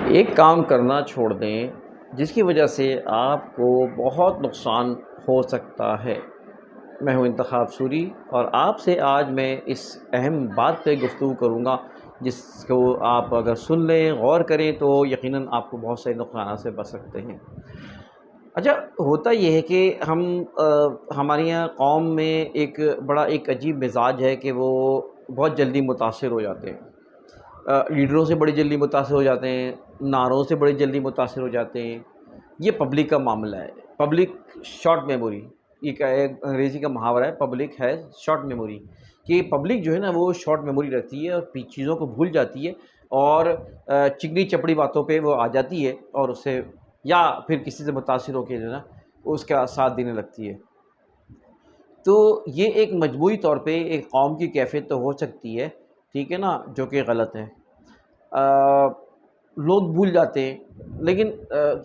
ایک کام کرنا چھوڑ دیں جس کی وجہ سے آپ کو بہت نقصان ہو سکتا ہے۔ میں ہوں انتخاب سوری اور آپ سے آج میں اس اہم بات پہ گفتگو کروں گا جس کو آپ اگر سن لیں، غور کریں تو یقیناً آپ کو بہت سے نقصانات سے بچ سکتے ہیں۔ اچھا، ہوتا یہ ہے کہ ہمارے یہاں قوم میں ایک عجیب مزاج ہے کہ وہ بہت جلدی متاثر ہو جاتے ہیں۔ لیڈروں سے بڑی جلدی متاثر ہو جاتے ہیں، نعروں سے بڑی جلدی متاثر ہو جاتے ہیں۔ یہ پبلک کا معاملہ ہے، پبلک شارٹ میموری، ایک انگریزی کا محاورہ ہے، پبلک ہے شارٹ میموری، کہ پبلک جو ہے نا وہ شارٹ میموری رکھتی ہے اور چیزوں کو بھول جاتی ہے اور چکنی چپڑی باتوں پہ وہ آ جاتی ہے اور اس سے یا پھر کسی سے متاثر ہو کے جو ہے نا اس کا ساتھ دینے لگتی ہے۔ تو یہ ایک مجموعی طور پہ ایک قوم کی کیفیت تو ہو سکتی ہے، ٹھیک ہے نا، جو کہ غلط ہے۔ لوگ بھول جاتے ہیں لیکن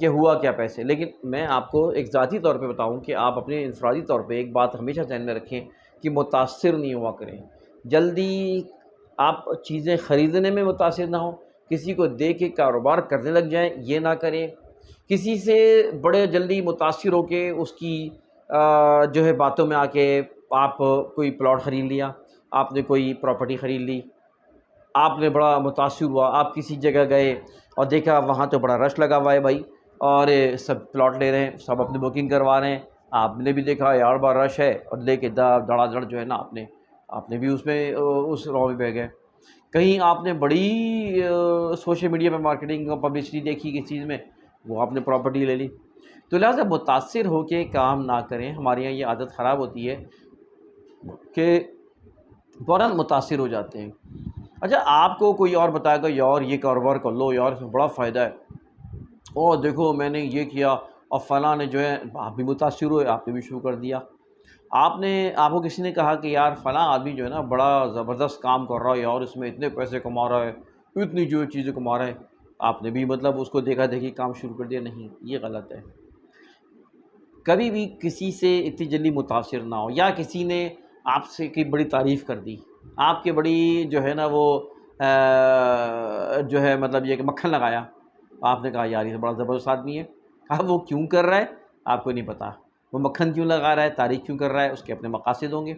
کہ ہوا کیا پیسے، لیکن میں آپ کو ایک ذاتی طور پہ بتاؤں کہ آپ اپنے انفرادی طور پہ ایک بات ہمیشہ ذہن میں رکھیں کہ متاثر نہیں ہوا کریں۔ جلدی آپ چیزیں خریدنے میں متاثر نہ ہوں، کسی کو دیکھ کے کاروبار کرنے لگ جائیں، یہ نہ کریں۔ کسی سے بڑے جلدی متاثر ہو کے اس کی جو ہے باتوں میں آ کے آپ کوئی پلاٹ خرید لیا، آپ نے کوئی پراپرٹی خرید لی، آپ نے بڑا متاثر ہوا، آپ کسی جگہ گئے اور دیکھا وہاں تو بڑا رش لگا ہوا ہے بھائی، اور سب پلاٹ لے رہے ہیں، سب اپنی بکنگ کروا رہے ہیں۔ آپ نے بھی دیکھا یار بڑا رش ہے اور لے کے دڑا دڑ جو ہے نا آپ نے بھی اس میں اس رو میں بہ گئے۔ کہیں آپ نے بڑی سوشل میڈیا پہ مارکیٹنگ اور پبلسٹی دیکھی کس چیز میں، وہ آپ نے پراپرٹی لے لی۔ تو لہٰذا متاثر ہو کے کام نہ کریں۔ ہمارے یہاں یہ عادت خراب ہوتی ہے کہ فوراً متاثر ہو جاتے ہیں۔ اچھا، آپ کو کوئی اور بتائے گا یار یہ کاروبار کر لو یار، اس میں بڑا فائدہ ہے، اور دیکھو میں نے یہ کیا اور فلاں نے جو ہے، آپ بھی متاثر ہوئے، آپ نے بھی شروع کر دیا۔ آپ کو کسی نے کہا کہ یار فلاں آدمی جو ہے نا بڑا زبردست کام کر رہا ہے یار، اس میں اتنے پیسے کما رہا ہے، اتنی جو چیزیں کما رہا ہے، آپ نے بھی مطلب اس کو دیکھا دیکھی کام شروع کر دیا۔ نہیں، یہ غلط ہے۔ کبھی بھی کسی سے اتنی جلدی متاثر نہ ہو، یا کسی نے آپ سے کی بڑی تعریف کر دی، آپ کے بڑی جو ہے نا وہ جو ہے مطلب یہ کہ مکھن لگایا، آپ نے کہا یار یہ بڑا زبردست آدمی ہے۔ اب وہ کیوں کر رہا ہے آپ کو نہیں پتہ، وہ مکھن کیوں لگا رہا ہے، تعریف کیوں کر رہا ہے، اس کے اپنے مقاصد ہوں گے۔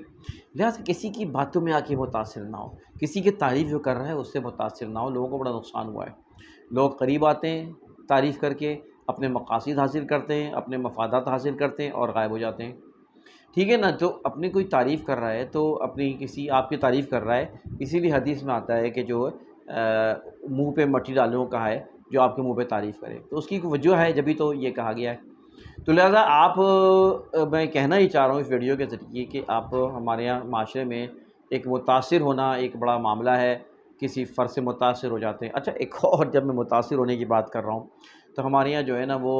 لہٰذا کسی کی باتوں میں آ کے متاثر نہ ہو، کسی کی تعریف جو کر رہا ہے اس سے متاثر نہ ہو۔ لوگوں کو بڑا نقصان ہوا ہے، لوگ قریب آتے ہیں تعریف کر کے، اپنے مقاصد حاصل کرتے ہیں، اپنے مفادات حاصل کرتے ہیں اور غائب ہو جاتے ہیں، ٹھیک ہے نا۔ تو اپنی کوئی تعریف کر رہا ہے تو آپ کی تعریف کر رہا ہے، اسی لیے حدیث میں آتا ہے کہ جو منہ پہ مٹی ڈالنے کو کہا ہے جو آپ کے منہ پہ تعریف کرے، تو اس کی ایک وجہ ہے، جبھی تو یہ کہا گیا ہے۔ تو لہٰذا میں کہنا ہی چاہ رہا ہوں اس ویڈیو کے ذریعے کہ آپ ہمارے یہاں معاشرے میں ایک متاثر ہونا ایک بڑا معاملہ ہے، کسی فرد سے متاثر ہو جاتے ہیں۔ اچھا، ایک اور جب میں متاثر ہونے کی بات کر رہا ہوں تو ہمارے یہاں جو ہے نا وہ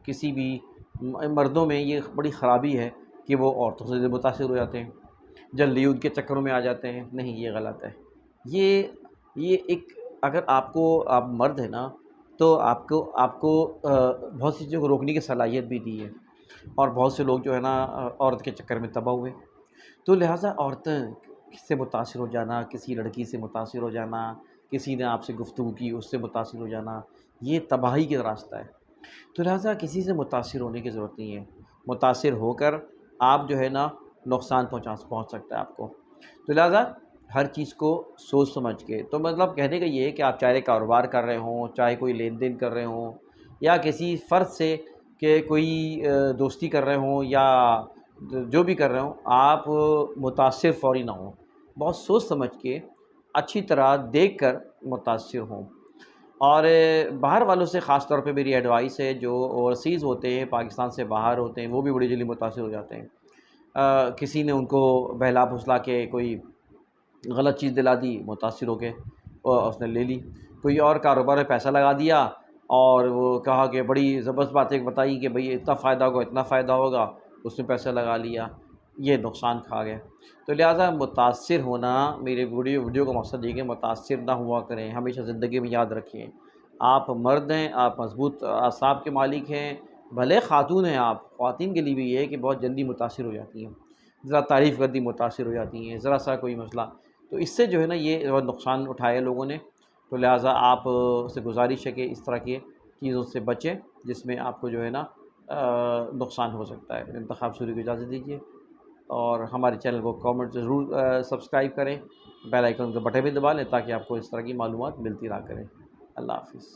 کسی بھی مردوں میں یہ بڑی خرابی ہے کہ وہ عورتوں سے متاثر ہو جاتے ہیں، جلدی ان کے چکروں میں آ جاتے ہیں۔ نہیں، یہ غلط ہے۔ یہ ایک، اگر آپ مرد ہیں نا تو آپ کو بہت سی چیزوں کو روکنے کی صلاحیت بھی دی ہے، اور بہت سے لوگ جو ہے نا عورت کے چکر میں تباہ ہوئے۔ تو لہٰذا عورتیں سے متاثر ہو جانا، کسی لڑکی سے متاثر ہو جانا، کسی نے آپ سے گفتگو کی اس سے متاثر ہو جانا، یہ تباہی کا راستہ ہے۔ تو لہٰذا کسی سے متاثر ہونے کی ضرورت نہیں ہے۔ متاثر ہو کر آپ جو ہے نا نقصان پہنچ سکتا ہے آپ کو۔ تو لہٰذا ہر چیز کو سوچ سمجھ کے، تو مطلب کہنے کا یہ ہے کہ آپ چاہے کاروبار کر رہے ہوں، چاہے کوئی لین دین کر رہے ہوں، یا کسی فرد سے کہ کوئی دوستی کر رہے ہوں، یا جو بھی کر رہے ہوں، آپ متاثر فوری نہ ہوں، بہت سوچ سمجھ کے اچھی طرح دیکھ کر متاثر ہوں۔ اور باہر والوں سے خاص طور پہ میری ایڈوائس ہے، جو اوورسیز ہوتے ہیں، پاکستان سے باہر ہوتے ہیں، وہ بھی بڑی جلدی متاثر ہو جاتے ہیں۔ کسی نے ان کو بہلا پھسلا کے کوئی غلط چیز دلا دی، متاثر ہو کے اس نے لے لی۔ کوئی اور کاروبار میں پیسہ لگا دیا اور وہ کہا کہ بڑی زبردست باتیں بتائی کہ بھئی اتنا فائدہ ہوگا، اتنا فائدہ ہوگا، اس میں پیسہ لگا لیا، یہ نقصان کھا گئے۔ تو لہٰذا متاثر ہونا، میرے ویڈیو کا مقصد یہ کہ متاثر نہ ہوا کریں۔ ہمیشہ زندگی میں یاد رکھیں، آپ مرد ہیں، آپ مضبوط اعصاب کے مالک ہیں، بھلے خاتون ہیں، آپ خواتین کے لیے بھی یہ ہے کہ بہت جلدی متاثر ہو جاتی ہیں، ذرا تعریف کر دی متاثر ہو جاتی ہیں، ذرا سا کوئی مسئلہ، تو اس سے جو ہے نا یہ بہت نقصان اٹھایا لوگوں نے۔ تو لہٰذا آپ سے گزارش ہے کہ اس طرح کی چیزوں سے بچیں جس میں آپ کو جو ہے نا نقصان ہو سکتا ہے۔ انتخاب سوری کو اجازت دیجیے، اور ہمارے چینل کو کامنٹ ضرور سبسکرائب کریں، بیل آئیکن کا بٹن بھی دبا لیں تاکہ آپ کو اس طرح کی معلومات ملتی رہا کریں۔ اللہ حافظ۔